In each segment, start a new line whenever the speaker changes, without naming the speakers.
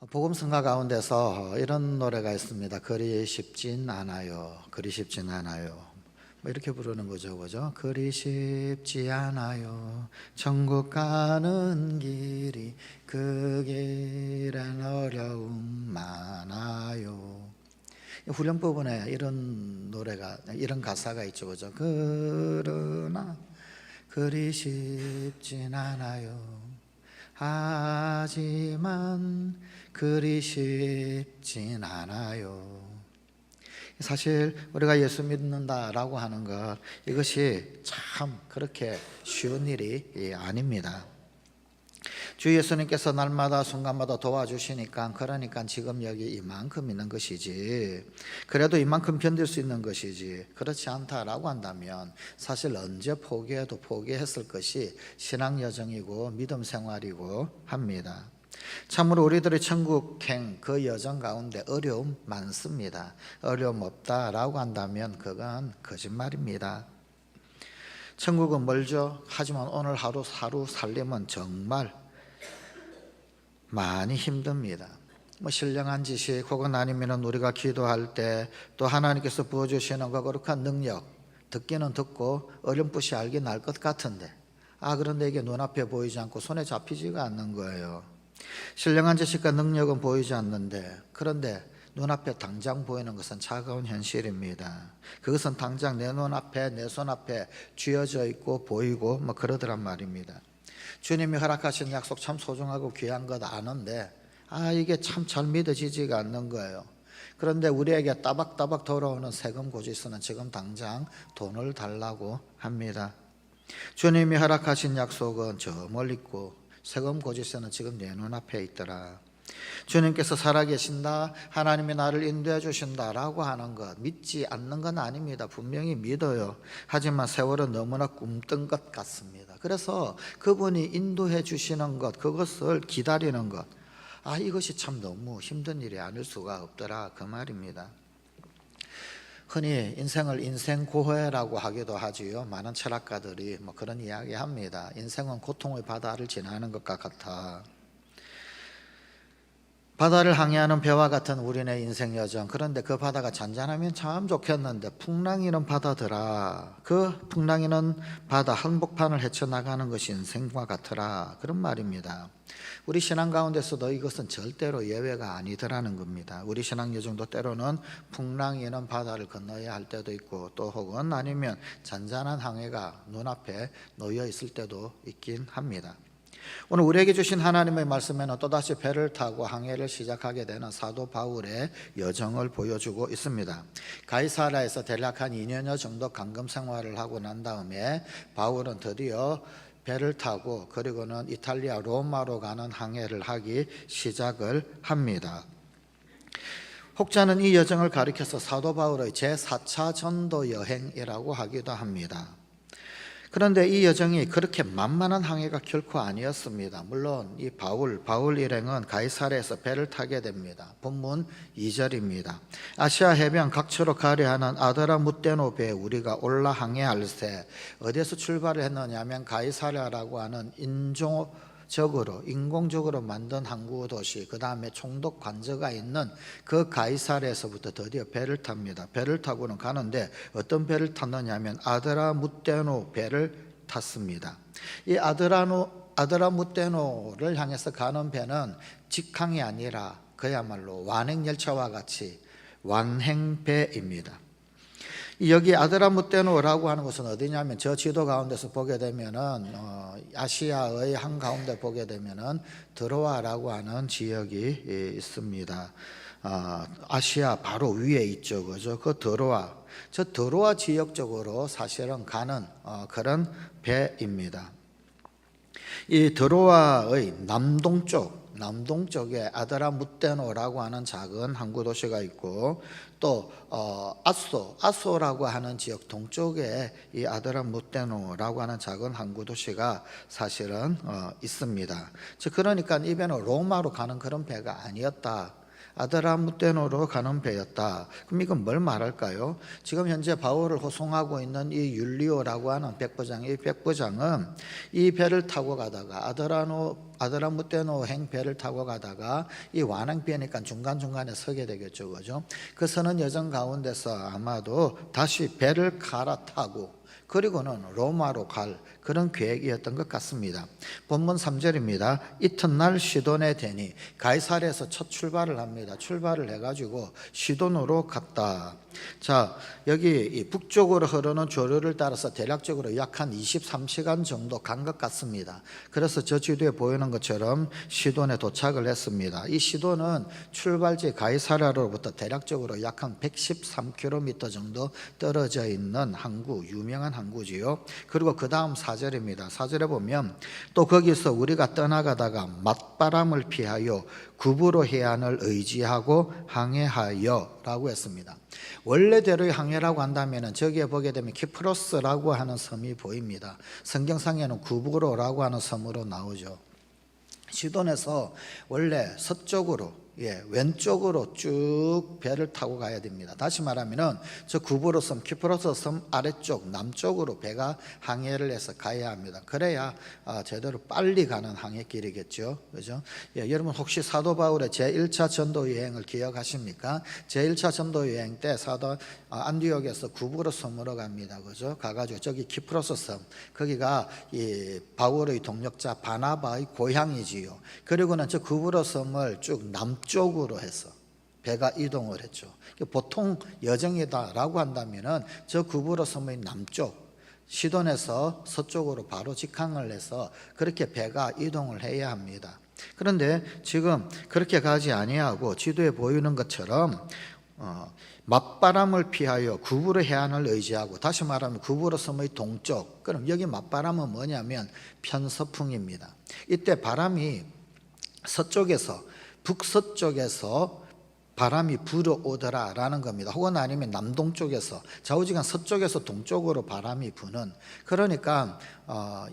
복음성가 가운데서 이런 노래가 있습니다. 그리 쉽진 않아요. 그리 쉽진 않아요. 뭐 이렇게 부르는 거죠, 그죠? 그리 쉽지 않아요. 천국 가는 길이 그 길엔 어려움 많아요. 후렴 부분에 이런 노래가, 이런 가사가 있죠, 그죠? 그러나 그리 쉽진 않아요. 하지만 그리 쉽진 않아요. 사실 우리가 예수 믿는다라고 하는 것, 이것이 참 그렇게 쉬운 일이 아닙니다. 주 예수님께서 날마다 순간마다 도와주시니까, 그러니까 지금 여기 이만큼 있는 것이지, 그래도 이만큼 견딜 수 있는 것이지, 그렇지 않다라고 한다면 사실 언제 포기해도 포기했을 것이 신앙 여정이고 믿음 생활이고 합니다. 참으로 우리들의 천국행 그 여정 가운데 어려움 많습니다. 어려움 없다라고 한다면 그건 거짓말입니다. 천국은 멀죠. 하지만 오늘 하루 살림은 정말 많이 힘듭니다. 신령한 지식 혹은 아니면 우리가 기도할 때 또 하나님께서 부어주시는 그 거룩한 능력, 듣기는 듣고 어렴풋이 알긴 알 것 같은데, 그런데 이게 눈앞에 보이지 않고 손에 잡히지가 않는 거예요. 신령한 지식과 능력은 보이지 않는데, 그런데 눈앞에 당장 보이는 것은 차가운 현실입니다. 그것은 당장 내 눈앞에, 내 손앞에 쥐어져 있고 보이고 그러더란 말입니다. 주님이 허락하신 약속 참 소중하고 귀한 것 아는데 이게 참 잘 믿어지지가 않는 거예요. 그런데 우리에게 따박따박 돌아오는 세금 고지서는 지금 당장 돈을 달라고 합니다. 주님이 허락하신 약속은 저 멀리 있고 세금 고지서는 지금 내 눈앞에 있더라. 주님께서 살아계신다, 하나님이 나를 인도해 주신다라고 하는 것 믿지 않는 건 아닙니다. 분명히 믿어요. 하지만 세월은 너무나 꿈뜬 것 같습니다. 그래서 그분이 인도해 주시는 것, 그것을 기다리는 것, 이것이 참 너무 힘든 일이 아닐 수가 없더라, 그 말입니다. 흔히 인생을 인생고해라고 하기도 하지요. 많은 철학가들이 그런 이야기 합니다. 인생은 고통의 바다를 지나는 것과 같아. 바다를 항해하는 배와 같은 우리네 인생 여정, 그런데 그 바다가 잔잔하면 참 좋겠는데 풍랑이는 바다더라. 그 풍랑이는 바다 한복판을 헤쳐나가는 것이 인생과 같더라, 그런 말입니다. 우리 신앙 가운데서도 이것은 절대로 예외가 아니더라는 겁니다. 우리 신앙 여정도 때로는 풍랑이는 바다를 건너야 할 때도 있고, 또 혹은 아니면 잔잔한 항해가 눈앞에 놓여 있을 때도 있긴 합니다. 오늘 우리에게 주신 하나님의 말씀에는 또다시 배를 타고 항해를 시작하게 되는 사도 바울의 여정을 보여주고 있습니다. 가이사랴에서 대략 한 2년여 정도 감금 생활을 하고 난 다음에 바울은 드디어 배를 타고 그리고는 이탈리아 로마로 가는 항해를 하기 시작을 합니다. 혹자는 이 여정을 가리켜서 사도 바울의 제4차 전도 여행이라고 하기도 합니다. 그런데 이 여정이 그렇게 만만한 항해가 결코 아니었습니다. 물론 이 바울 일행은 가이사랴에서 배를 타게 됩니다. 본문 2절입니다. 아시아 해변 각처로 가려하는 아드라무떼노 배에 우리가 올라 항해할세. 어디에서 출발을 했느냐 하면 가이사랴라고 하는 인공적으로 만든 항구 도시, 그 다음에 총독 관저가 있는 그 가이사랴에서부터 드디어 배를 탑니다. 배를 타고는 가는데 어떤 배를 탔느냐 하면 아드라무떼노 배를 탔습니다. 이 아드라무떼노를 향해서 가는 배는 직항이 아니라 그야말로 완행열차와 같이 완행배입니다. 여기 아드라무떼노라고 하는 곳은 어디냐면 저 지도 가운데서 보게 되면은 아시아의 한가운데 보게 되면은 드로아라고 하는 지역이 있습니다. 아시아 바로 위에 있죠, 그죠? 그 저 드로아 지역 쪽으로 사실은 가는 그런 배입니다. 이 드로아의 남동쪽에 아드라무떼노라고 하는 작은 항구 도시가 있고, 또 아소라고 하는 지역 동쪽에 이 아드라무떼노라고 하는 작은 항구 도시가 사실은 있습니다. 즉 그러니까 이 배는 로마로 가는 그런 배가 아니었다. 아드라무테노로 가는 배였다. 그럼 이건 뭘 말할까요? 지금 현재 바울을 호송하고 있는 이 율리오라고 하는 백부장, 이 백부장은 이 배를 타고 가다가 아드라무테노행 배를 타고 가다가 이 완항비니까 중간중간에 서게 되겠죠. 그죠? 그 서는 여정 가운데서 아마도 다시 배를 갈아타고 그리고는 로마로 갈 그런 계획이었던 것 같습니다. 본문 3절입니다. 이튿날 시돈에 대니 가이사랴에서 첫 출발을 합니다. 출발을 해가지고 시돈으로 갔다. 자, 여기 이 북쪽으로 흐르는 조류를 따라서 대략적으로 약 한 23시간 정도 간 것 같습니다. 그래서 저 지도에 보이는 것처럼 시돈에 도착을 했습니다. 이 시돈은 출발지 가이사랴로부터 대략적으로 약 한 113km 정도 떨어져 있는 항구, 유명한 항구지요. 그리고 그 다음 4절입니다. 4절에 보면 또 거기서 우리가 떠나가다가 맞바람을 피하여 구브로 해안을 의지하고 항해하여 라고 했습니다. 원래대로의 항해라고 한다면 저기에 보게 되면 키프로스라고 하는 섬이 보입니다. 성경상에는 구브로라고 하는 섬으로 나오죠. 시돈에서 원래 서쪽으로 왼쪽으로 쭉 배를 타고 가야 됩니다. 다시 말하면 저 구브로 섬, 키프로스 섬 아래쪽 남쪽으로 배가 항해를 해서 가야 합니다. 그래야 제대로 빨리 가는 항해길이겠죠. 그죠? 여러분 혹시 사도 바울의 제1차 전도 여행을 기억하십니까? 제1차 전도 여행 때 사도 안디옥에서 구브로 섬으로 갑니다. 그죠? 가가지고 저기 키프로스 섬, 거기가 이 바울의 동역자 바나바의 고향이지요. 그리고는 저 구브로 섬을 쭉 남쪽으로 해서 배가 이동을 했죠. 보통 여정이다라고 한다면은 저 구브로 섬의 남쪽 시돈에서 서쪽으로 바로 직항을 해서 그렇게 배가 이동을 해야 합니다. 그런데 지금 그렇게 가지 아니하고 지도에 보이는 것처럼 맞바람을 피하여 구브로 해안을 의지하고, 다시 말하면 구브로 섬의 동쪽, 그럼 여기 맞바람은 뭐냐면 편서풍입니다. 이때 바람이 서쪽에서 북서쪽에서 바람이 불어오더라 라는 겁니다. 혹은 아니면 남동쪽에서 좌우지간 서쪽에서 동쪽으로 바람이 부는, 그러니까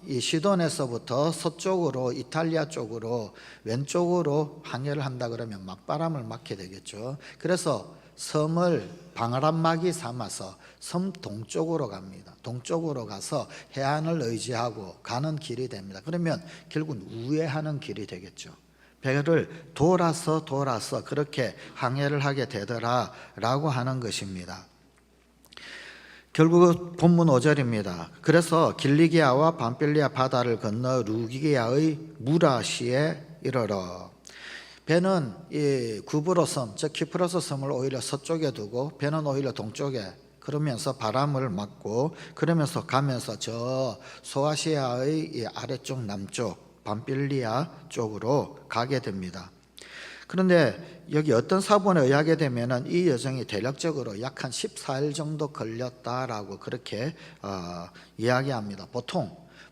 이 시돈에서부터 서쪽으로 이탈리아 쪽으로 왼쪽으로 항해를 한다 그러면 맞바람을 맞게 되겠죠. 그래서 섬을 방아람막이 삼아서 섬 동쪽으로 갑니다. 동쪽으로 가서 해안을 의지하고 가는 길이 됩니다. 그러면 결국은 우회하는 길이 되겠죠. 배를 돌아서 그렇게 항해를 하게 되더라라고 하는 것입니다. 결국 본문 5절입니다. 그래서 길리기아와 밤빌리아 바다를 건너 루기아의 무라시에 이르러, 배는 이 구브로 섬, 즉 키프로스 섬을 오히려 서쪽에 두고 배는 오히려 동쪽에, 그러면서 바람을 맞고 그러면서 가면서 저 소아시아의 이 아래쪽 남쪽 밤빌리아 쪽으로 가게 됩니다. 그런데 여기 어떤 사본에 의하게 되면은 이 여정이 대략적으로 약 한 14일 정도 걸렸다라고 그렇게 이야기합니다.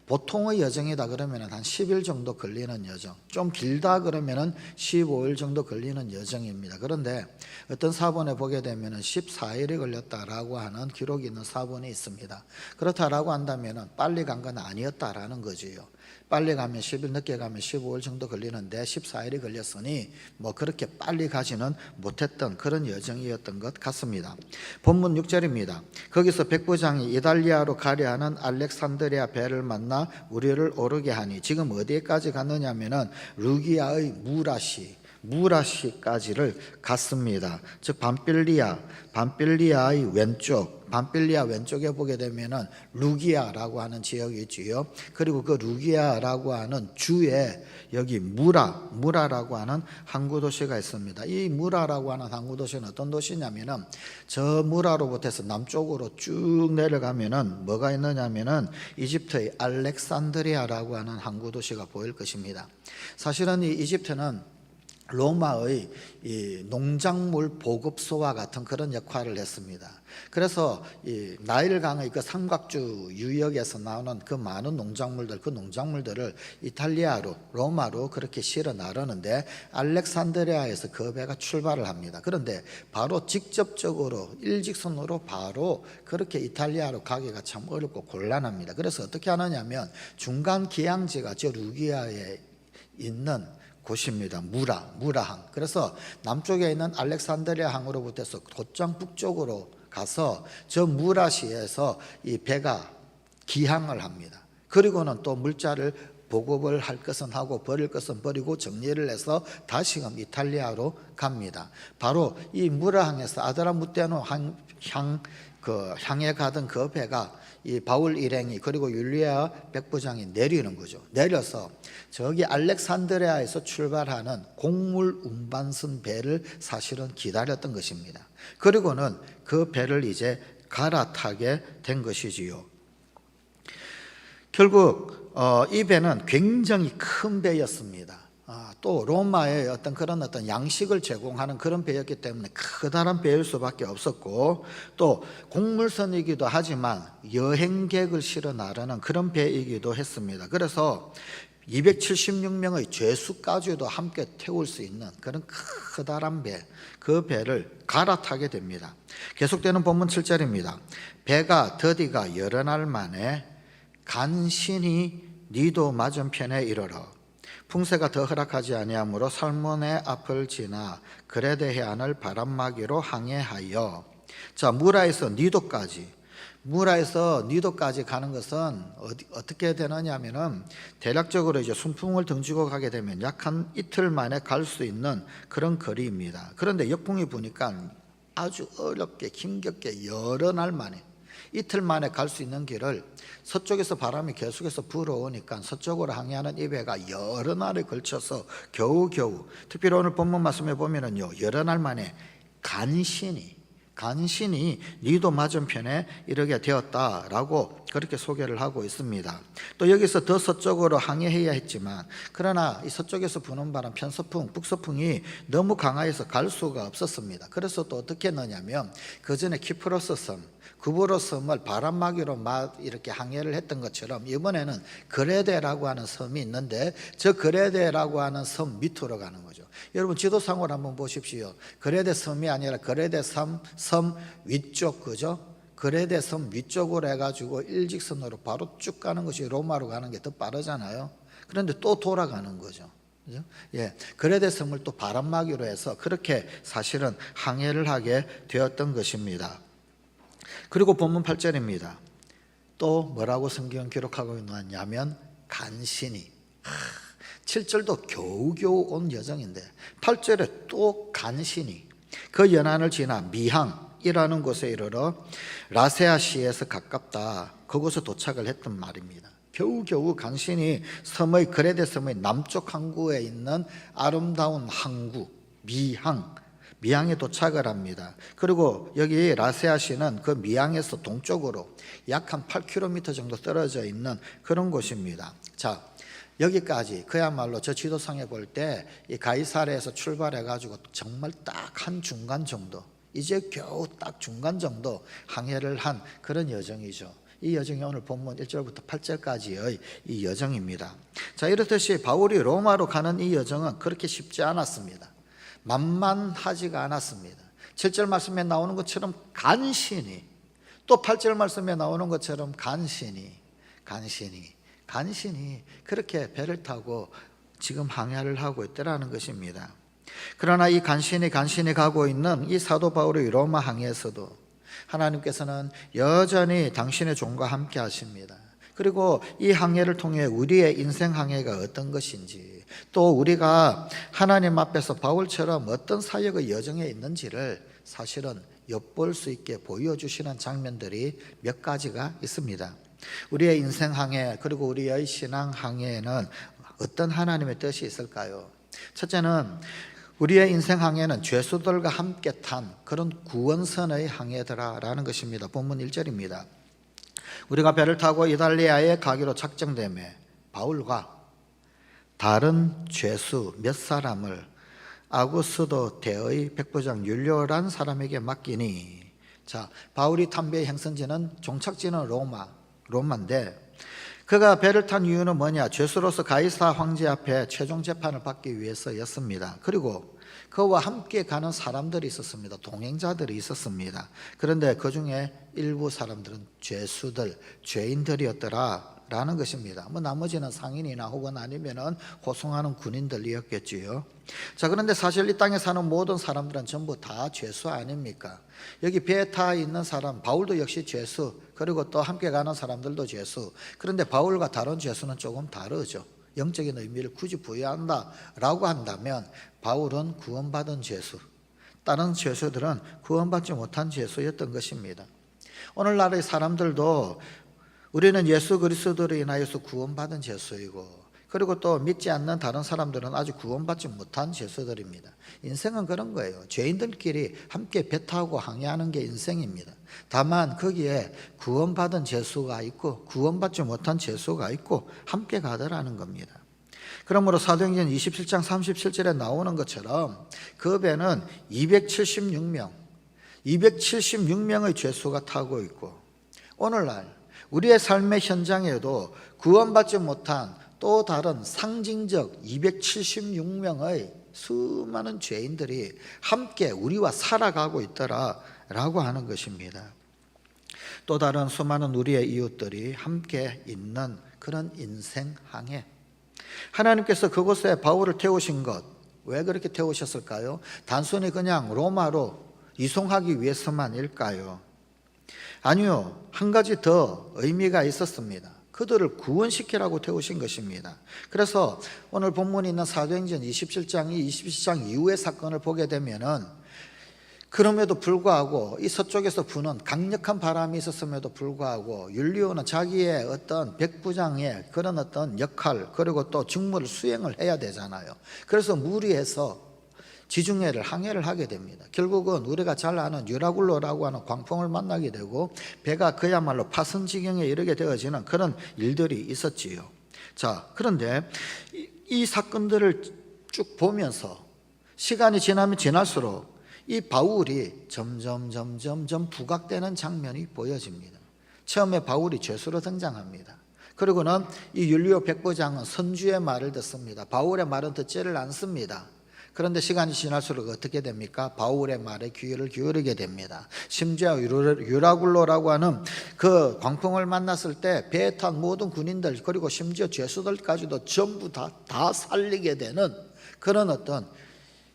보통의 여정이다 그러면 한 10일 정도 걸리는 여정, 좀 길다 그러면 15일 정도 걸리는 여정입니다. 그런데 어떤 사본에 보게 되면 14일이 걸렸다라고 하는 기록이 있는 사본이 있습니다. 그렇다라고 한다면 빨리 간 건 아니었다라는 거지요. 빨리 가면 10일, 늦게 가면 15일 정도 걸리는데 14일이 걸렸으니 뭐 그렇게 빨리 가지는 못했던 그런 여정이었던 것 같습니다. 본문 6절입니다. 거기서 백부장이 이달리아로 가려 하는 알렉산드리아 배를 만나 우리를 오르게 하니, 지금 어디까지 갔느냐 하면은 루기아의 무라시까지를 갔습니다. 즉 밤빌리아의 왼쪽, 밤빌리아 왼쪽에 보게 되면은 루기아라고 하는 지역이 있지요. 그리고 그 루기아라고 하는 주에 여기 무라라고 하는 항구 도시가 있습니다. 이 무라라고 하는 항구 도시는 어떤 도시냐면은 저 무라로부터 해서 남쪽으로 쭉 내려가면은 뭐가 있느냐면은 이집트의 알렉산드리아라고 하는 항구 도시가 보일 것입니다. 사실은 이 이집트는 로마의 이 농작물 보급소와 같은 그런 역할을 했습니다. 그래서 이 나일강의 그 삼각주 유역에서 나오는 그 많은 농작물들, 그 농작물들을 이탈리아로, 로마로 그렇게 실어 나르는데 알렉산드리아에서 그 배가 출발을 합니다. 그런데 바로 직접적으로 일직선으로 바로 그렇게 이탈리아로 가기가 참 어렵고 곤란합니다. 그래서 어떻게 하느냐면 중간 기항지가 저 루기아에 있는 곳입니다. 무라항. 그래서 남쪽에 있는 알렉산드리아 항으로부터서 곧장 북쪽으로 가서 저 무라시에서 이 배가 기항을 합니다. 그리고는 또 물자를 보급을 할 것은 하고 버릴 것은 버리고 정리를 해서 다시금 이탈리아로 갑니다. 바로 이 무라항에서 아드라무테노 향해 가던 그 배가 이 바울 일행이 그리고 율리아 백부장이 내리는 거죠. 내려서 저기 알렉산드리아에서 출발하는 곡물 운반선 배를 사실은 기다렸던 것입니다. 그리고는 그 배를 이제 갈아타게 된 것이지요. 결국 이 배는 굉장히 큰 배였습니다. 또 로마의 어떤 양식을 제공하는 그런 배였기 때문에 커다란 배일 수밖에 없었고, 또 곡물선이기도 하지만 여행객을 실어 나르는 그런 배이기도 했습니다. 그래서 276명의 죄수까지도 함께 태울 수 있는 그런 커다란 배, 그 배를 갈아타게 됩니다. 계속되는 본문 7절입니다. 배가 더디가 여러 날 만에 간신히 니도 맞은편에 이르러 풍세가 더 허락하지 아니하므로 살몬의 앞을 지나 그레데 해안을 바람막이로 항해하여, 자, 무라에서 니도까지 가는 것은 어떻게 되느냐면은 대략적으로 이제 순풍을 등지고 가게 되면 약 한 이틀 만에 갈 수 있는 그런 거리입니다. 그런데 역풍이 부니까 아주 어렵게 힘겹게 여러 날 만에 이틀 만에 갈 수 있는 길을 서쪽에서 바람이 계속해서 불어오니까 서쪽으로 항해하는 이 배가 여러 날에 걸쳐서 겨우겨우, 특별히 오늘 본문 말씀에 보면은요, 여러 날 만에 간신히 니도 맞은편에 이르게 되었다라고 그렇게 소개를 하고 있습니다. 또 여기서 더 서쪽으로 항해해야 했지만, 그러나 이 서쪽에서 부는 바람 편서풍, 북서풍이 너무 강하여서 갈 수가 없었습니다. 그래서 또 어떻게 했느냐면 그 전에 키프로스 섬, 구브로 섬을 바람막이로 이렇게 항해를 했던 것처럼 이번에는 그레데라고 하는 섬이 있는데 저 그레데라고 하는 섬 밑으로 가는 거죠. 여러분 지도상으로 한번 보십시오. 그레데 섬이 아니라 그레데 섬 위쪽, 그죠? 그레데 섬 위쪽으로 해가지고 일직선으로 바로 쭉 가는 것이 로마로 가는 게 더 빠르잖아요. 그런데 또 돌아가는 거죠. 그죠? 예, 그레데 섬을 또 바람막이로 해서 그렇게 사실은 항해를 하게 되었던 것입니다. 그리고 본문 8절입니다. 또 뭐라고 성경은 기록하고 있느냐면 간신히, 7절도 겨우겨우 온 여정인데 8절에 또 간신히 그 연안을 지나 미항이라는 곳에 이르러 라세아시에서 가깝다, 그곳에 도착을 했던 말입니다. 겨우겨우 간신히 그레데 섬의 남쪽 항구에 있는 아름다운 항구 미항에 도착을 합니다. 그리고 여기 라세아시는 그 미항에서 동쪽으로 약 한 8km 정도 떨어져 있는 그런 곳입니다. 자, 여기까지 그야말로 저 지도상에 볼 때 이 가이사랴에서 출발해가지고 정말 딱 한 중간 정도, 이제 겨우 딱 중간 정도 항해를 한 그런 여정이죠. 이 여정이 오늘 본문 1절부터 8절까지의 이 여정입니다. 자, 이렇듯이 바울이 로마로 가는 이 여정은 그렇게 쉽지 않았습니다. 만만하지가 않았습니다. 7절 말씀에 나오는 것처럼 간신히, 또 8절 말씀에 나오는 것처럼 간신히 그렇게 배를 타고 지금 항해를 하고 있다는 것입니다. 그러나 이 간신히 가고 있는 이 사도 바울의 로마 항해에서도 하나님께서는 여전히 당신의 종과 함께 하십니다. 그리고 이 항해를 통해 우리의 인생 항해가 어떤 것인지, 또 우리가 하나님 앞에서 바울처럼 어떤 사역의 여정에 있는지를 사실은 엿볼 수 있게 보여주시는 장면들이 몇 가지가 있습니다. 우리의 인생 항해, 그리고 우리의 신앙 항해에는 어떤 하나님의 뜻이 있을까요? 첫째는 우리의 인생 항해는 죄수들과 함께 탄 그런 구원선의 항해더라라는 것입니다. 본문 1절입니다. 우리가 배를 타고 이탈리아에 가기로 작정되매 바울과 다른 죄수 몇 사람을 아구스도 대의 백부장 율리오란 사람에게 맡기니, 자, 바울이 탄 배의 행선지는 종착지는 로마인데 그가 배를 탄 이유는 뭐냐? 죄수로서 가이사 황제 앞에 최종 재판을 받기 위해서였습니다. 그리고 그와 함께 가는 사람들이 있었습니다. 동행자들이 있었습니다. 그런데 그 중에 일부 사람들은 죄인들이었더라. 라는 것입니다. 뭐 나머지는 상인이나 혹은 아니면은 호송하는 군인들이었겠지요. 자, 그런데 사실 이 땅에 사는 모든 사람들은 전부 다 죄수 아닙니까? 여기 배에 타 있는 사람 바울도 역시 죄수, 그리고 또 함께 가는 사람들도 죄수. 그런데 바울과 다른 죄수는 조금 다르죠. 영적인 의미를 굳이 부여한다라고 한다면 바울은 구원받은 죄수, 다른 죄수들은 구원받지 못한 죄수였던 것입니다. 오늘날의 사람들도 우리는 예수 그리스도로 인하여서 구원받은 죄수이고, 그리고 또 믿지 않는 다른 사람들은 아직 구원받지 못한 죄수들입니다. 인생은 그런 거예요. 죄인들끼리 함께 배 타고 항해하는 게 인생입니다. 다만 거기에 구원받은 죄수가 있고 구원받지 못한 죄수가 있고 함께 가더라는 겁니다. 그러므로 사도행전 27장 37절에 나오는 것처럼 그 배는 276명의 죄수가 타고 있고, 오늘날 우리의 삶의 현장에도 구원받지 못한 또 다른 상징적 276명의 수많은 죄인들이 함께 우리와 살아가고 있더라라고 하는 것입니다. 또 다른 수많은 우리의 이웃들이 함께 있는 그런 인생 항해, 하나님께서 그곳에 바울을 태우신 것, 왜 그렇게 태우셨을까요? 단순히 그냥 로마로 이송하기 위해서만일까요? 아니요, 한 가지 더 의미가 있었습니다. 그들을 구원시키라고 태우신 것입니다. 그래서 오늘 본문에 있는 사도행전 27장 이후의 사건을 보게 되면은, 그럼에도 불구하고 이 서쪽에서 부는 강력한 바람이 있었음에도 불구하고 율리오는 자기의 어떤 백부장의 그런 어떤 역할, 그리고 또 직무를 수행을 해야 되잖아요. 그래서 무리해서 지중해를 항해를 하게 됩니다. 결국은 우리가 잘 아는 유라굴로라고 하는 광풍을 만나게 되고 배가 그야말로 파선 지경에 이르게 되어지는 그런 일들이 있었지요. 자, 그런데 이 사건들을 쭉 보면서 시간이 지나면 지날수록 이 바울이 점점 부각되는 장면이 보여집니다. 처음에 바울이 죄수로 등장합니다. 그리고는 이 율리오 백부장은 선주의 말을 듣습니다. 바울의 말은 듣지를 않습니다. 그런데 시간이 지날수록 어떻게 됩니까? 바울의 말에 귀를 기울이게 됩니다. 심지어 유라굴로라고 하는 그 광풍을 만났을 때 배에 탄 모든 군인들, 그리고 심지어 죄수들까지도 전부 다 살리게 되는 그런 어떤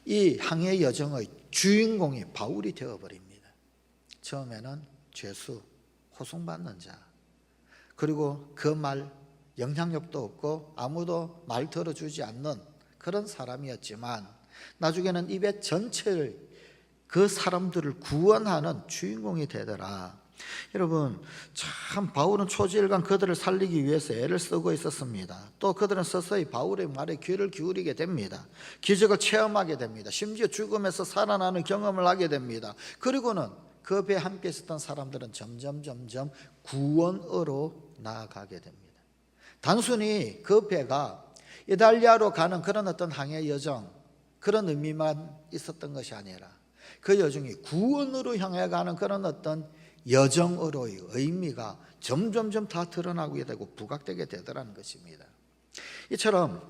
이 항해 여정의 주인공이 바울이 되어버립니다. 처음에는 죄수, 호송받는 자, 그리고 그 말 영향력도 없고 아무도 말 들어주지 않는 그런 사람이었지만, 나중에는 이 배 전체를, 그 사람들을 구원하는 주인공이 되더라. 여러분, 참 바울은 초지일관 그들을 살리기 위해서 애를 쓰고 있었습니다. 또 그들은 서서히 바울의 말에 귀를 기울이게 됩니다. 기적을 체험하게 됩니다. 심지어 죽음에서 살아나는 경험을 하게 됩니다. 그리고는 그 배에 함께 있었던 사람들은 점점 구원으로 나아가게 됩니다. 단순히 그 배가 이탈리아로 가는 그런 어떤 항해 여정, 그런 의미만 있었던 것이 아니라 그 여정이 구원으로 향해 가는 그런 어떤 여정으로의 의미가 점점 다 드러나게 되고 부각되게 되더라는 것입니다. 이처럼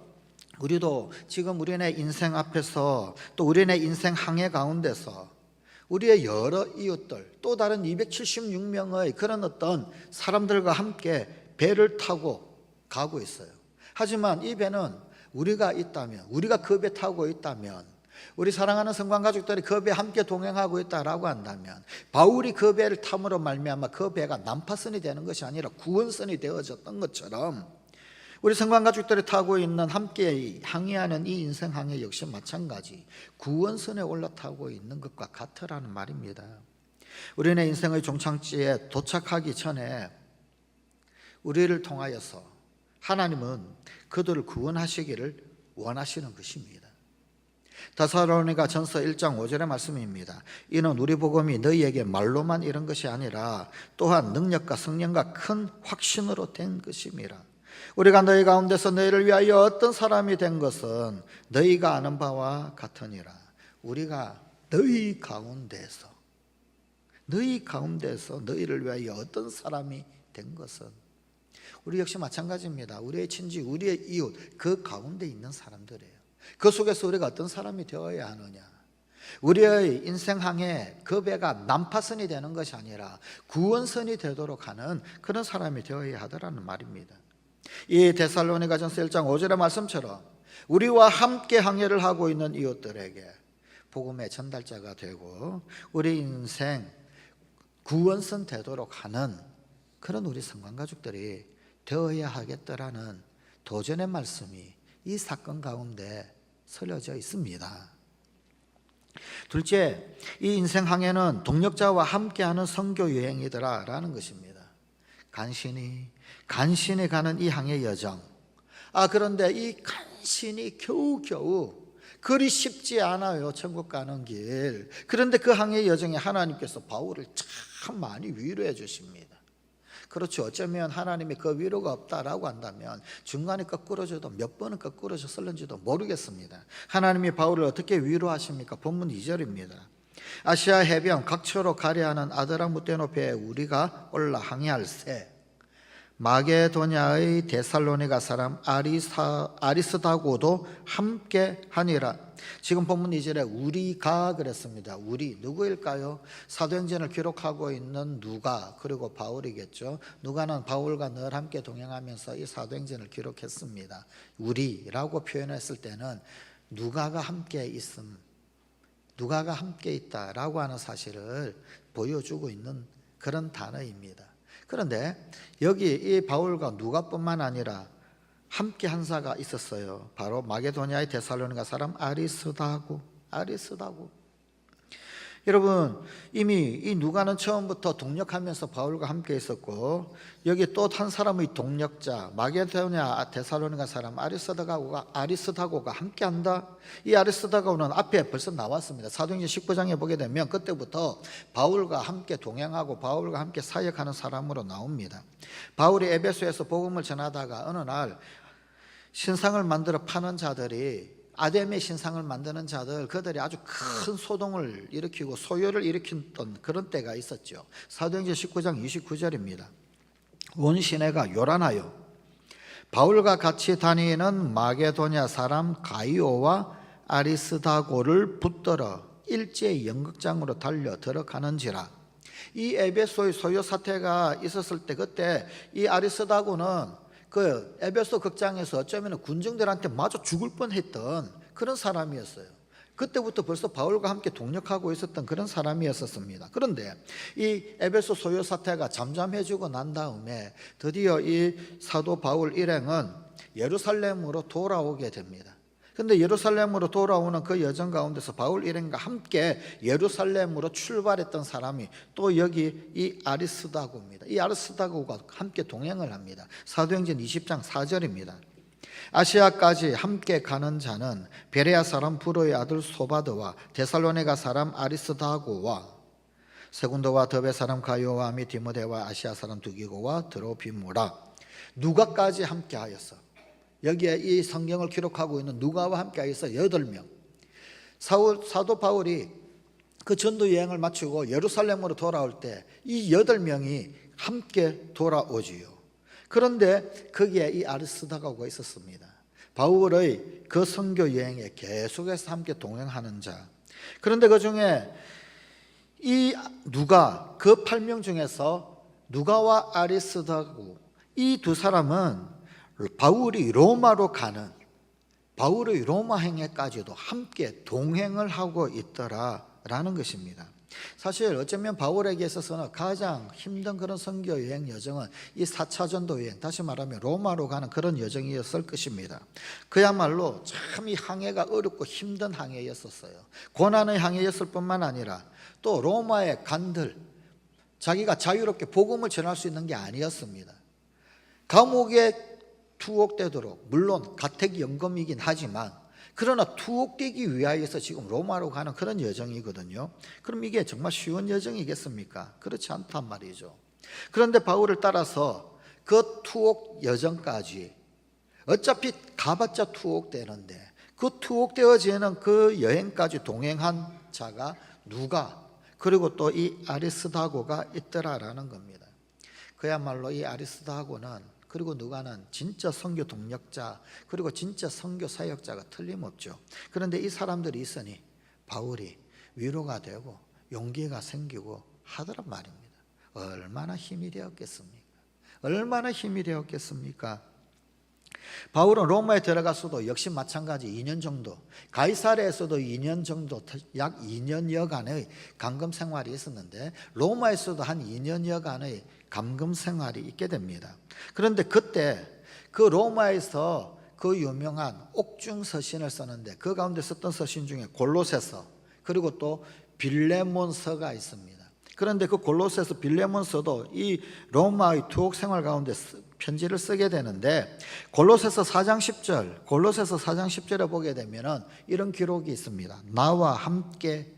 우리도 지금 우리네 인생 앞에서, 또 우리네 인생 항해 가운데서 우리의 여러 이웃들, 또 다른 276명의 그런 어떤 사람들과 함께 배를 타고 가고 있어요. 하지만 이 배는 우리가 있다면, 우리가 그 배 타고 있다면, 우리 사랑하는 성관 가족들이 그 배에 함께 동행하고 있다라고 한다면, 바울이 그 배를 탐으로 말미암아 그 배가 난파선이 되는 것이 아니라 구원선이 되어졌던 것처럼, 우리 성관 가족들이 타고 있는 함께 항해하는 이 인생 항해 역시 마찬가지 구원선에 올라타고 있는 것과 같으라는 말입니다. 우리네 인생의 종착지에 도착하기 전에 우리를 통하여서 하나님은 그들을 구원하시기를 원하시는 것입니다. 데살로니가 전서 1장 5절의 말씀입니다. 이는 우리 복음이 너희에게 말로만 이런 것이 아니라 또한 능력과 성령과 큰 확신으로 된 것임이라. 우리가 너희 가운데서 너희를 위하여 어떤 사람이 된 것은 너희가 아는 바와 같으니라. 우리가 너희 가운데서 너희를 위하여 어떤 사람이 된 것은, 우리 역시 마찬가지입니다. 우리의 친지, 우리의 이웃, 그 가운데 있는 사람들이에요. 그 속에서 우리가 어떤 사람이 되어야 하느냐. 우리의 인생 항해 그 배가 난파선이 되는 것이 아니라 구원선이 되도록 하는 그런 사람이 되어야 하더라는 말입니다. 이 데살로니가전서 1장 5절의 말씀처럼 우리와 함께 항해를 하고 있는 이웃들에게 복음의 전달자가 되고 우리 인생 구원선 되도록 하는 그런 우리 성관가족들이 되어야 하겠다라는 도전의 말씀이 이 사건 가운데 서려져 있습니다. 둘째, 이 인생 항해는 동력자와 함께하는 선교 여행이더라라는 것입니다. 간신히 가는 이 항해 여정. 그런데 이 간신히 겨우겨우 그리 쉽지 않아요. 천국 가는 길. 그런데 그 항해 여정에 하나님께서 바울을 참 많이 위로해 주십니다. 그렇죠. 어쩌면 하나님이 그 위로가 없다라고 한다면 중간에 거꾸러져도 몇 번은 거꾸러졌을는지도 모르겠습니다. 하나님이 바울을 어떻게 위로하십니까? 본문 2절입니다. 아시아 해변 각처로 가려하는 아드라무떼노 배에 우리가 올라 항해할세 마게도냐의 데살로니가 사람 아리스다고도 함께 하니라. 지금 본문 2절에 우리가 그랬습니다. 우리 누구일까요? 사도행전을 기록하고 있는 누가, 그리고 바울이겠죠. 누가는 바울과 늘 함께 동행하면서 이 사도행전을 기록했습니다. 우리라고 표현했을 때는 누가가 함께 있음, 누가가 함께 있다라고 하는 사실을 보여주고 있는 그런 단어입니다. 그런데 여기 이 바울과 누가뿐만 아니라 함께 한 사가 있었어요. 바로 마게도냐의 데살로니가 사람 아리스다고. 여러분, 이미 이 누가는 처음부터 동력하면서 바울과 함께 있었고, 여기 또 한 사람의 동력자 마게도냐 데살로니가 사람 아리스다고가 함께 한다. 이 아리스다고는 앞에 벌써 나왔습니다. 사도행전 19장에 보게 되면 그때부터 바울과 함께 동행하고 바울과 함께 사역하는 사람으로 나옵니다. 바울이 에베소에서 복음을 전하다가 어느 날 신상을 만들어 파는 자들이, 아데미 신상을 만드는 자들, 그들이 아주 큰 소동을 일으키고 소요를 일으켰던 그런 때가 있었죠. 사도행전 19장 29절입니다. 온 시내가 요란하여 바울과 같이 다니는 마게도냐 사람 가이오와 아리스다고를 붙들어 일제히 연극장으로 달려 들어가는지라. 이 에베소의 소요 사태가 있었을 때, 그때 이 아리스다고는 그 에베소 극장에서 어쩌면 군중들한테 마저 죽을 뻔했던 그런 사람이었어요. 그때부터 벌써 바울과 함께 동력하고 있었던 그런 사람이었습니다. 그런데 이 에베소 소요 사태가 잠잠해지고 난 다음에 드디어 이 사도 바울 일행은 예루살렘으로 돌아오게 됩니다. 그런데 예루살렘으로 돌아오는 그 여정 가운데서 바울 일행과 함께 예루살렘으로 출발했던 사람이 또 여기 이 아리스다고입니다. 이 아리스다고가 함께 동행을 합니다. 사도행전 20장 4절입니다. 아시아까지 함께 가는 자는 베레아 사람 브로의 아들 소바드와 데살로니가 사람 아리스다고와 세군도와 더베 사람 가요와 및 디모데와 아시아 사람 두기고와 드로피모라. 누가까지 함께 하였어. 여기에 이 성경을 기록하고 있는 누가와 함께 하여서 8명. 사도 바울이 그 전도 여행을 마치고 예루살렘으로 돌아올 때 이 8명이 함께 돌아오지요. 그런데 거기에 이 아리스다고가 있었습니다. 바울의 그 선교 여행에 계속해서 함께 동행하는 자. 그런데 그 중에 이 누가, 그 8명 중에서 누가와 아리스다고, 이 두 사람은 바울이 로마로 가는 바울의 로마 행해까지도 함께 동행을 하고 있더라라는 것입니다. 사실 어쩌면 바울에게 있어서는 가장 힘든 그런 선교 여행 여정은 이 4차 전도 여행, 다시 말하면 로마로 가는 그런 여정이었을 것입니다. 그야말로 참 이 항해가 어렵고 힘든 항해였었어요. 고난의 항해였을 뿐만 아니라 또 로마의 간들, 자기가 자유롭게 복음을 전할 수 있는 게 아니었습니다. 감옥에 투옥되도록, 물론 가택연금이긴 하지만 그러나 투옥되기 위하여서 지금 로마로 가는 그런 여정이거든요. 그럼 이게 정말 쉬운 여정이겠습니까? 그렇지 않단 말이죠. 그런데 바울을 따라서 그 투옥 여정까지, 어차피 가봤자 투옥되는데 그 투옥되어지는 그 여행까지 동행한 자가 누가, 그리고 또 이 아리스다고가 있더라라는 겁니다. 그야말로 이 아리스다고는, 그리고 누가는 진짜 선교 동력자, 그리고 진짜 선교 사역자가 틀림없죠. 그런데 이 사람들이 있으니 바울이 위로가 되고 용기가 생기고 하더란 말입니다. 얼마나 힘이 되었겠습니까? 얼마나 힘이 되었겠습니까? 바울은 로마에 들어갔어도 역시 마찬가지 2년 정도, 가이사랴에서도 2년 정도, 약 2년여간의 감금 생활이 있었는데 로마에서도 한 2년여간의 감금 생활이 있게 됩니다. 그런데 그때 그 로마에서 그 유명한 옥중 서신을 썼는데 그 가운데 썼던 서신 중에 골로새서 그리고 또 빌레몬서가 있습니다. 그런데 그 골로새서 빌레몬서도 이 로마의 투옥 생활 가운데 편지를 쓰게 되는데 골로새서 4장 10절에 보게 되면은 이런 기록이 있습니다. 나와 함께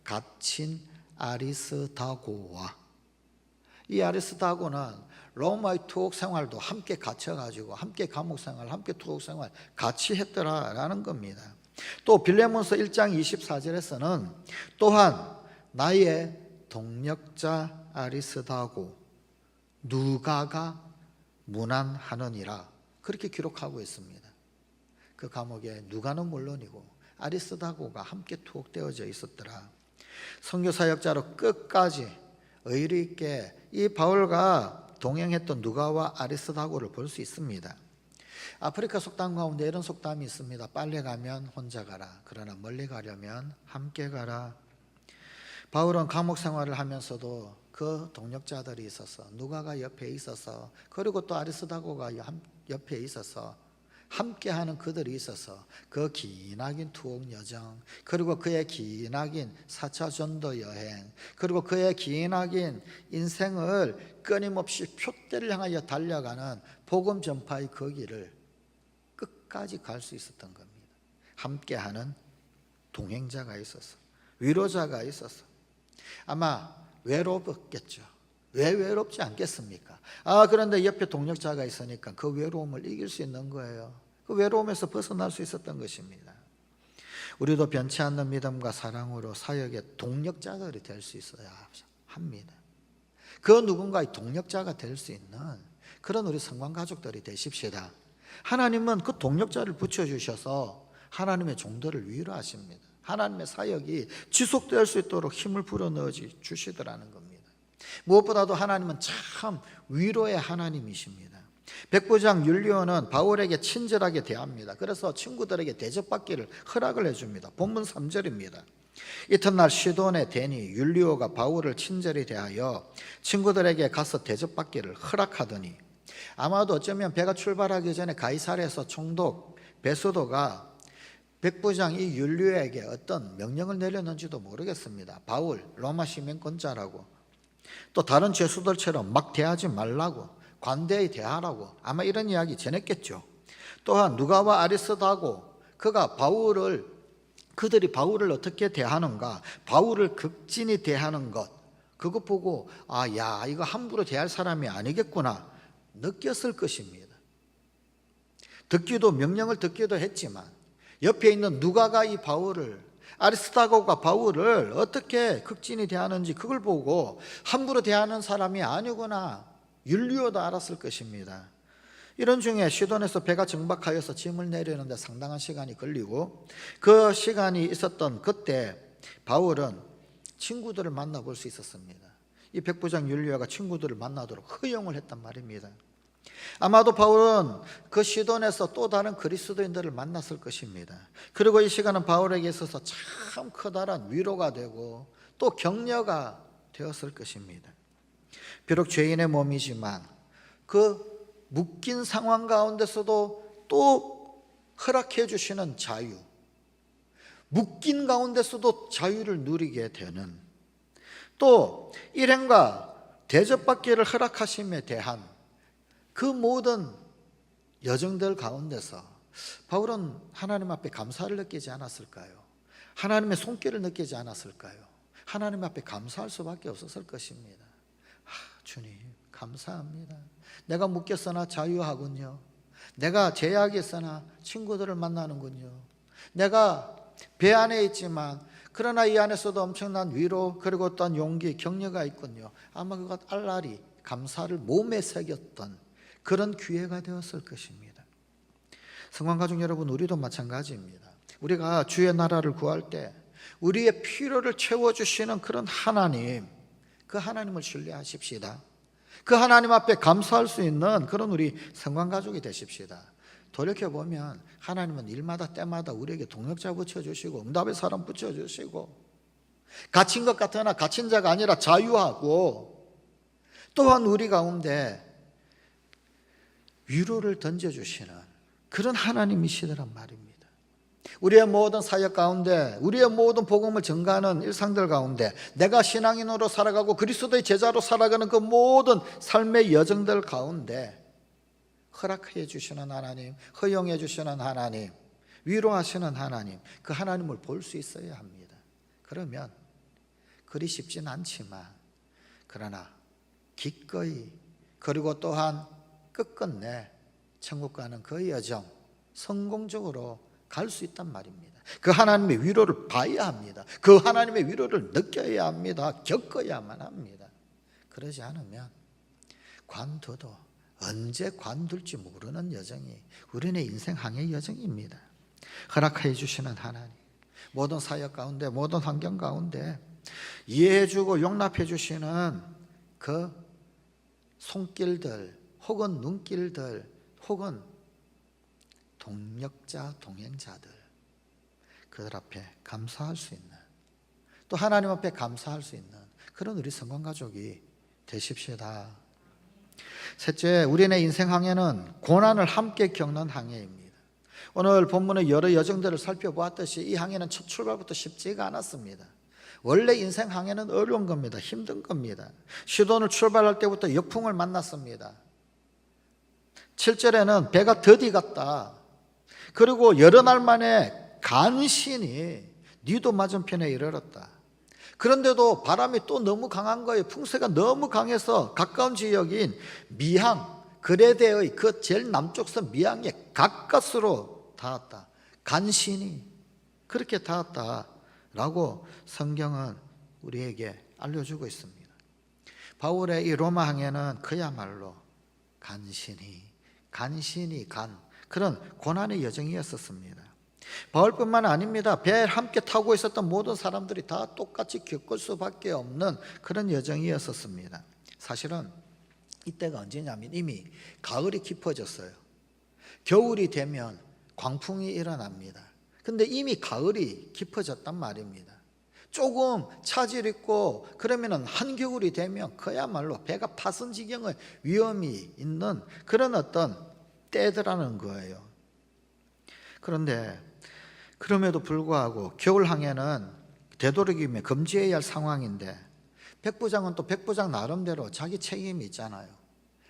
갇힌 아리스다고와, 이 아리스다고는 로마의 투옥 생활도 함께 갇혀가지고 함께 감옥 생활, 함께 투옥 생활 같이 했더라라는 겁니다. 또 빌레몬서 1장 24절에서는 또한 나의 동력자 아리스다고 누가가 문안하느니라 그렇게 기록하고 있습니다. 그 감옥에 누가는 물론이고 아리스다고가 함께 투옥되어져 있었더라. 선교사역자로 끝까지 의리 있게 이 바울과 동행했던 누가와 아리스다고를 볼 수 있습니다. 아프리카 속담 가운데 이런 속담이 있습니다. 빨리 가면 혼자 가라. 그러나 멀리 가려면 함께 가라. 바울은 감옥 생활을 하면서도 그 동력자들이 있어서, 누가가 옆에 있어서, 그리고 또 아리스다고가 옆에 있어서, 함께하는 그들이 있어서 그 기나긴 투옥 여정, 그리고 그의 기나긴 4차 전도 여행, 그리고 그의 기나긴 인생을 끊임없이 표대를 향하여 달려가는 복음 전파의 그 길을 끝까지 갈 수 있었던 겁니다. 함께하는 동행자가 있어서, 위로자가 있어서. 아마 외롭겠죠. 왜 외롭지 않겠습니까? 그런데 옆에 동력자가 있으니까 그 외로움을 이길 수 있는 거예요. 그 외로움에서 벗어날 수 있었던 것입니다. 우리도 변치 않는 믿음과 사랑으로 사역의 동력자들이 될 수 있어야 합니다. 그 누군가의 동력자가 될 수 있는 그런 우리 성관 가족들이 되십시다. 하나님은 그 동력자를 붙여주셔서 하나님의 종들을 위로하십니다. 하나님의 사역이 지속될 수 있도록 힘을 불어넣어 주시더라는 겁니다. 무엇보다도 하나님은 참 위로의 하나님이십니다. 백부장 율리오는 바울에게 친절하게 대합니다. 그래서 친구들에게 대접받기를 허락을 해줍니다. 본문 3절입니다. 이튿날 시돈의 대니 율리오가 바울을 친절히 대하여 친구들에게 가서 대접받기를 허락하더니, 아마도 어쩌면 배가 출발하기 전에 가이사랴에서 총독 베소도가 백부장 이 율리오에게 어떤 명령을 내렸는지도 모르겠습니다. 바울 로마 시민권자라고, 또 다른 죄수들처럼 막 대하지 말라고, 관대히 대하라고 아마 이런 이야기 전했겠죠. 또한 누가와 아리스다고 그들이 바울을 어떻게 대하는가, 바울을 극진히 대하는 것, 그것 보고 야 이거 함부로 대할 사람이 아니겠구나 느꼈을 것입니다. 명령을 듣기도 했지만 옆에 있는 누가가 이 바울을, 아리스다고가 바울을 어떻게 극진히 대하는지 그걸 보고 함부로 대하는 사람이 아니구나 율리오도 알았을 것입니다. 이런 중에 시돈에서 배가 정박하여서 짐을 내리는데 상당한 시간이 걸리고, 그 시간이 있었던 그때 바울은 친구들을 만나볼 수 있었습니다. 이 백부장 율리오가 친구들을 만나도록 허용을 했단 말입니다. 아마도 바울은 그 시돈에서 또 다른 그리스도인들을 만났을 것입니다. 그리고 이 시간은 바울에게 있어서 참 커다란 위로가 되고 또 격려가 되었을 것입니다. 비록 죄인의 몸이지만 그 묶인 상황 가운데서도 또 허락해 주시는 자유, 묶인 가운데서도 자유를 누리게 되는, 또 일행과 대접받기를 허락하심에 대한 그 모든 여정들 가운데서 바울은 하나님 앞에 감사를 느끼지 않았을까요? 하나님의 손길을 느끼지 않았을까요? 하나님 앞에 감사할 수밖에 없었을 것입니다. 주님 감사합니다. 내가 묶였으나 자유하군요. 내가 제약이 있으나 친구들을 만나는군요. 내가 배 안에 있지만 그러나 이 안에서도 엄청난 위로, 그리고 또한 용기, 격려가 있군요. 아마 그것 알라리 감사를 몸에 새겼던 그런 기회가 되었을 것입니다. 성관가족 여러분, 우리도 마찬가지입니다. 우리가 주의 나라를 구할 때 우리의 필요를 채워주시는 그런 하나님, 그 하나님을 신뢰하십시다. 그 하나님 앞에 감사할 수 있는 그런 우리 성관가족이 되십시다. 돌이켜보면 하나님은 일마다 때마다 우리에게 동역자 붙여주시고 응답의 사람 붙여주시고 갇힌 것 같으나 갇힌 자가 아니라 자유하고 또한 우리 가운데 위로를 던져주시는 그런 하나님이시더란 말입니다. 우리의 모든 사역 가운데 우리의 모든 복음을 전가하는 일상들 가운데 내가 신앙인으로 살아가고 그리스도의 제자로 살아가는 그 모든 삶의 여정들 가운데 허락해 주시는 하나님, 허용해 주시는 하나님, 위로하시는 하나님, 그 하나님을 볼 수 있어야 합니다. 그러면 그리 쉽진 않지만 그러나 기꺼이 그리고 또한 끝끝내 천국 가는 그 여정 성공적으로 갈 수 있단 말입니다. 그 하나님의 위로를 봐야 합니다. 그 하나님의 위로를 느껴야 합니다. 겪어야만 합니다. 그러지 않으면 관둬도 언제 관둘지 모르는 여정이 우리네 인생 항해 여정입니다. 허락해 주시는 하나님, 모든 사역 가운데 모든 환경 가운데 이해해 주고 용납해 주시는 그 손길들 혹은 눈길들 혹은 동력자 동행자들 그들 앞에 감사할 수 있는 또 하나님 앞에 감사할 수 있는 그런 우리 성공가족이 되십시다. 셋째, 우리네 인생 항해는 고난을 함께 겪는 항해입니다. 오늘 본문의 여러 여정들을 살펴보았듯이 이 항해는 첫 출발부터 쉽지가 않았습니다. 원래 인생 항해는 어려운 겁니다. 힘든 겁니다. 시돈을 출발할 때부터 역풍을 만났습니다. 7절에는 배가 더디 갔다. 그리고 여러 날 만에 간신히 니도 맞은편에 이르렀다. 그런데도 바람이 또 너무 강한 거예요. 풍세가 너무 강해서 가까운 지역인 미항, 그레데의 그 제일 남쪽선 미항에 가까스로 닿았다. 간신히 그렇게 닿았다라고 성경은 우리에게 알려주고 있습니다. 바울의 이 로마 항해는 그야말로 간신히 간 그런 고난의 여정이었었습니다. 바울뿐만 아닙니다. 배에 함께 타고 있었던 모든 사람들이 다 똑같이 겪을 수밖에 없는 그런 여정이었었습니다. 사실은 이때가 언제냐면 이미 가을이 깊어졌어요. 겨울이 되면 광풍이 일어납니다. 근데 이미 가을이 깊어졌단 말입니다. 조금 차질 있고 그러면은 한겨울이 되면 그야말로 배가 파선 지경의 위험이 있는 그런 어떤 때더라는 거예요. 그런데 그럼에도 불구하고 겨울 항해는 되도록이면 금지해야 할 상황인데 백부장은 또 백부장 나름대로 자기 책임이 있잖아요.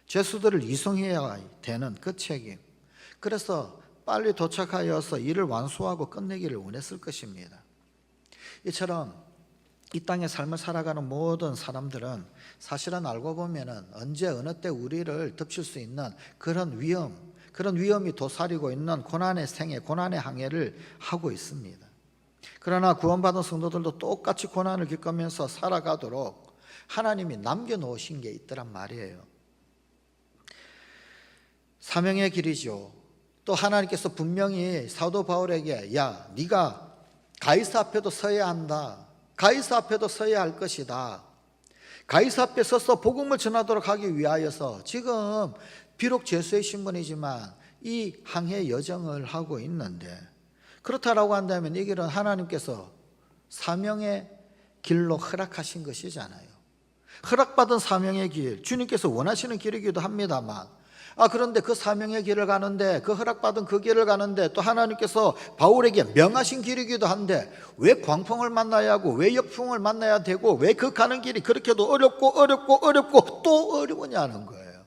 죄수들을 이송해야 되는 그 책임. 그래서 빨리 도착하여서 일을 완수하고 끝내기를 원했을 것입니다. 이처럼 이 땅의 삶을 살아가는 모든 사람들은 사실은 알고 보면은 언제 어느 때 우리를 덮칠 수 있는 그런 위험이 도사리고 있는 고난의 생애, 고난의 항해를 하고 있습니다. 그러나 구원받은 성도들도 똑같이 고난을 겪으면서 살아가도록 하나님이 남겨놓으신 게 있더란 말이에요. 사명의 길이죠. 또 하나님께서 분명히 사도 바울에게 야, 네가 가이사 앞에도 서야 한다. 가이사 앞에도 서야 할 것이다. 가이사 앞에 서서 복음을 전하도록 하기 위하여서 지금 비록 죄수의 신분이지만 이 항해 여정을 하고 있는데 그렇다라고 한다면 이 길은 하나님께서 사명의 길로 허락하신 것이잖아요. 허락받은 사명의 길, 주님께서 원하시는 길이기도 합니다만 그런데 그 사명의 길을 가는데 그 허락받은 그 길을 가는데 또 하나님께서 바울에게 명하신 길이기도 한데 왜 광풍을 만나야 하고 왜 역풍을 만나야 되고 왜 그 가는 길이 그렇게도 어렵고 또 어려우냐는 거예요.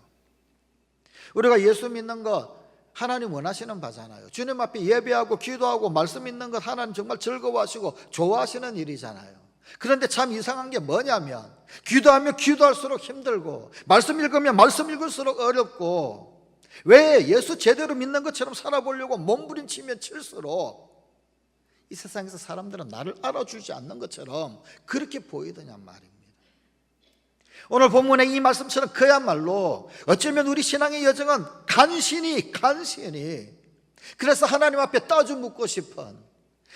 우리가 예수 믿는 것 하나님 원하시는 바잖아요. 주님 앞에 예배하고 기도하고 말씀 읽는 것 하나님 정말 즐거워하시고 좋아하시는 일이잖아요. 그런데 참 이상한 게 뭐냐면 기도하면 기도할수록 힘들고 말씀 읽으면 말씀 읽을수록 어렵고 왜 예수 제대로 믿는 것처럼 살아보려고 몸부림치면 칠수록 이 세상에서 사람들은 나를 알아주지 않는 것처럼 그렇게 보이더냔 말입니다. 오늘 본문의 이 말씀처럼 그야말로 어쩌면 우리 신앙의 여정은 간신히 그래서 하나님 앞에 따져 묻고 싶은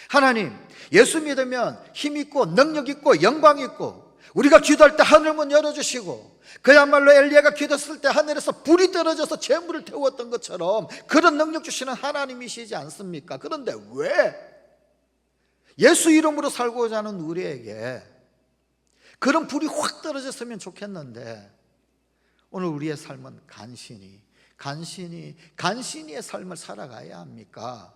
하나님, 예수 믿으면 힘 있고 능력 있고 영광 있고 우리가 기도할 때 하늘문 열어주시고 그야말로 엘리야가 기도했을 때 하늘에서 불이 떨어져서 재물을 태웠던 것처럼 그런 능력 주시는 하나님이시지 않습니까? 그런데 왜 예수 이름으로 살고자 하는 우리에게 그런 불이 확 떨어졌으면 좋겠는데 오늘 우리의 삶은 간신히의 삶을 살아가야 합니까?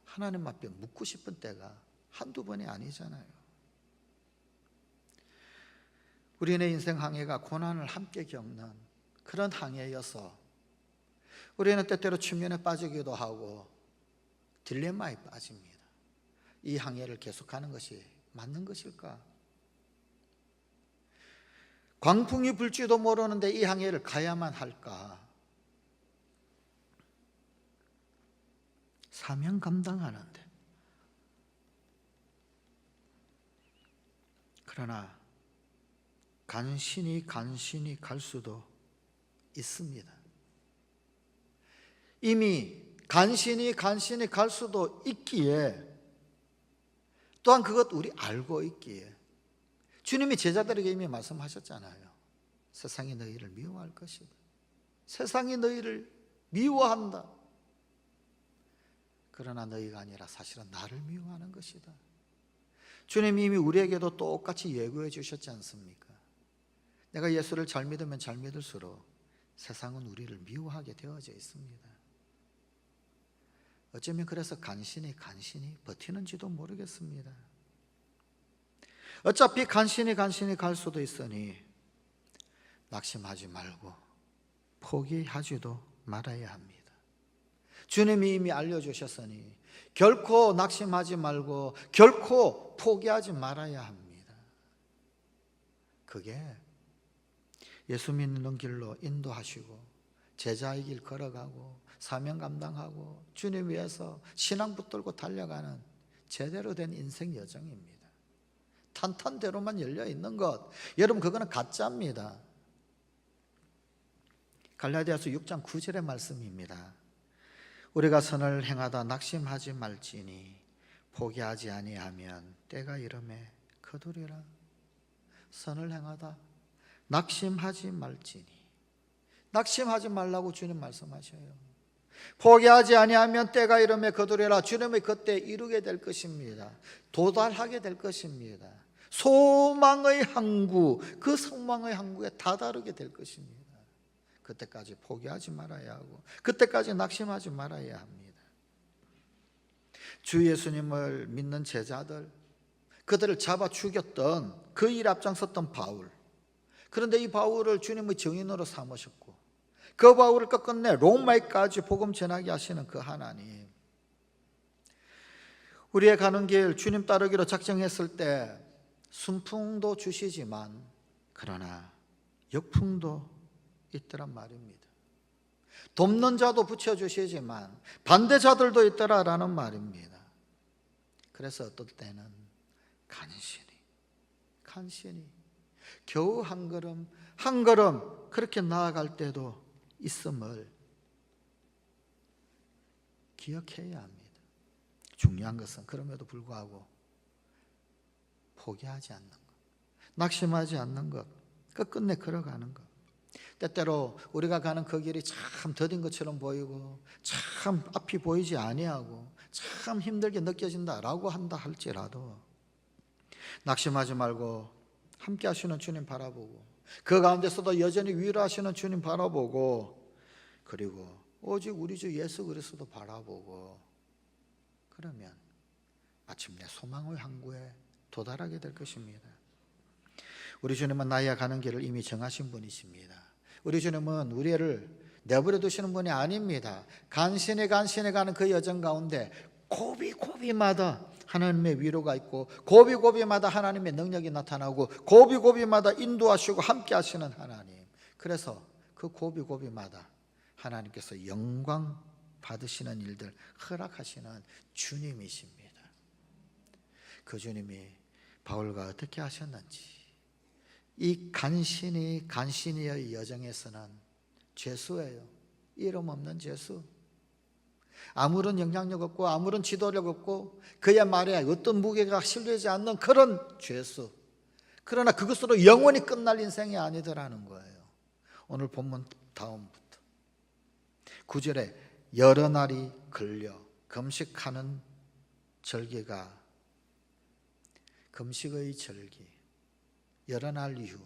하나님 앞에 묻고 싶은 때가 한두 번이 아니잖아요. 우리의 인생 항해가 고난을 함께 겪는 그런 항해여서 우리는 때때로 침면에 빠지기도 하고 딜레마에 빠집니다. 이 항해를 계속하는 것이 맞는 것일까? 광풍이 불지도 모르는데 이 항해를 가야만 할까? 사명 감당하는데. 그러나 간신히 갈 수도 있습니다. 이미 간신히 갈 수도 있기에 또한 그것 우리 알고 있기에 주님이 제자들에게 이미 말씀하셨잖아요. 세상이 너희를 미워할 것이다. 세상이 너희를 미워한다. 그러나 너희가 아니라 사실은 나를 미워하는 것이다. 주님이 이미 우리에게도 똑같이 예고해 주셨지 않습니까? 내가 예수를 잘 믿으면 잘 믿을수록 세상은 우리를 미워하게 되어져 있습니다. 어쩌면 그래서 간신히 버티는지도 모르겠습니다. 어차피 간신히 갈 수도 있으니 낙심하지 말고 포기하지도 말아야 합니다. 주님이 이미 알려주셨으니 결코 낙심하지 말고 결코 포기하지 말아야 합니다. 그게 예수 믿는 길로 인도하시고 제자의 길 걸어가고 사명 감당하고 주님 위해서 신앙 붙들고 달려가는 제대로 된 인생 여정입니다. 탄탄대로만 열려 있는 것, 여러분 그거는 가짜입니다. 갈라디아서 6장 9절의 말씀입니다. 우리가 선을 행하다 낙심하지 말지니 포기하지 아니하면 때가 이름에 거두리라. 선을 행하다 낙심하지 말지니, 낙심하지 말라고 주님 말씀하셔요. 포기하지 아니하면 때가 이름에 거두리라. 주님의 그때 이루게 될 것입니다. 도달하게 될 것입니다. 소망의 항구, 그 소망의 항구에 다다르게 될 것입니다. 그때까지 포기하지 말아야 하고 그때까지 낙심하지 말아야 합니다. 주 예수님을 믿는 제자들, 그들을 잡아 죽였던 그 일 앞장섰던 바울, 그런데 이 바울을 주님의 증인으로 삼으셨고 그 바울을 끝끝내 로마에까지 복음 전하게 하시는 그 하나님, 우리의 가는 길 주님 따르기로 작정했을 때 순풍도 주시지만 그러나 역풍도 있더란 말입니다. 돕는 자도 붙여주시지만 반대자들도 있더라라는 말입니다. 그래서 어떨 때는 간신히 겨우 한 걸음 그렇게 나아갈 때도 있음을 기억해야 합니다. 중요한 것은 그럼에도 불구하고 포기하지 않는 것, 낙심하지 않는 것, 끝끝내 걸어가는 것. 때때로 우리가 가는 그 길이 참 더딘 것처럼 보이고 참 앞이 보이지 아니하고 참 힘들게 느껴진다라고 한다 할지라도 낙심하지 말고 함께 하시는 주님 바라보고 그 가운데서도 여전히 위로하시는 주님 바라보고 그리고 오직 우리 주 예수 그리스도 바라보고 그러면 마침내 소망의 항구에 도달하게 될 것입니다. 우리 주님은 나의 가는 길을 이미 정하신 분이십니다. 우리 주님은 우리를 내버려 두시는 분이 아닙니다. 간신히 가는 그 여정 가운데 고비고비마다 하나님의 위로가 있고 고비고비마다 하나님의 능력이 나타나고 고비고비마다 인도하시고 함께 하시는 하나님, 그래서 그 고비고비마다 하나님께서 영광 받으시는 일들 허락하시는 주님이십니다. 그 주님이 바울과 어떻게 하셨는지 이 간신히의 여정에서는 죄수예요. 이름 없는 죄수, 아무런 영향력 없고 아무런 지도력 없고 그의 말에 어떤 무게가 실리지 않는 그런 죄수, 그러나 그것으로 영원히 끝날 인생이 아니더라는 거예요. 오늘 본문 다음부터 9절에 여러 날이 걸려 금식하는 절기가, 금식의 절기, 여러 날 이후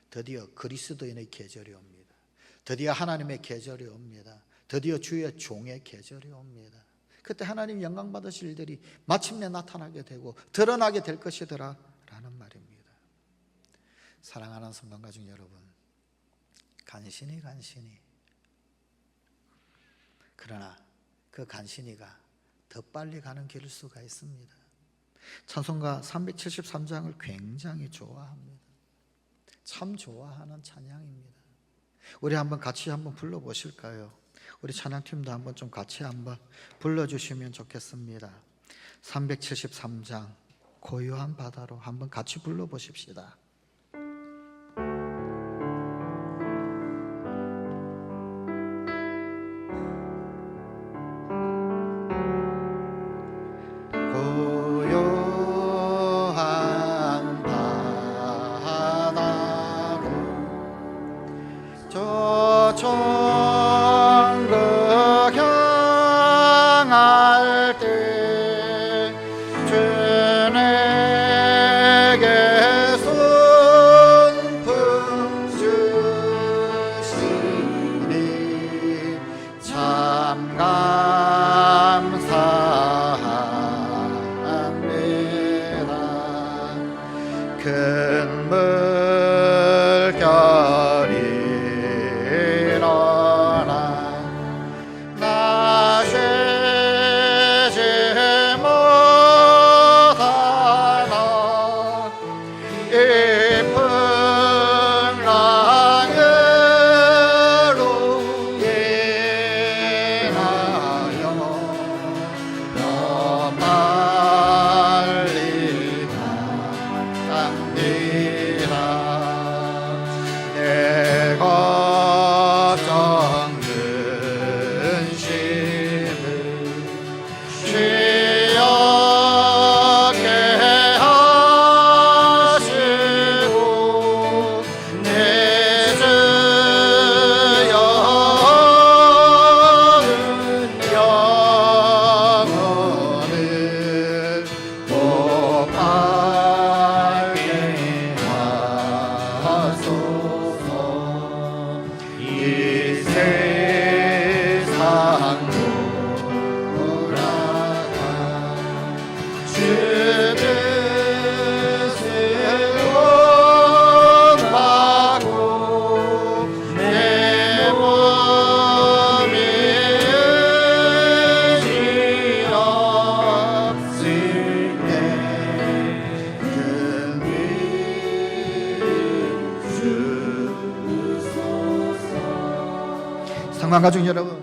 드디어 그리스도인의 계절이 옵니다. 드디어 하나님의 계절이 옵니다. 드디어 주의 종의 계절이 옵니다. 그때 하나님 영광 받으실 일들이 마침내 나타나게 되고 드러나게 될 것이더라 라는 말입니다. 사랑하는 성도 가족 여러분, 간신히 그러나 그 간신히가 더 빨리 가는 길일 수가 있습니다. 찬송가 373장을 굉장히 좋아합니다. 참 좋아하는 찬양입니다. 우리 한번 같이 한번 불러보실까요? 우리 찬양팀도 한번 좀 같이 한번 불러주시면 좋겠습니다. 373장 고요한 바다로 한번 같이 불러보십시다. 가족 여러분,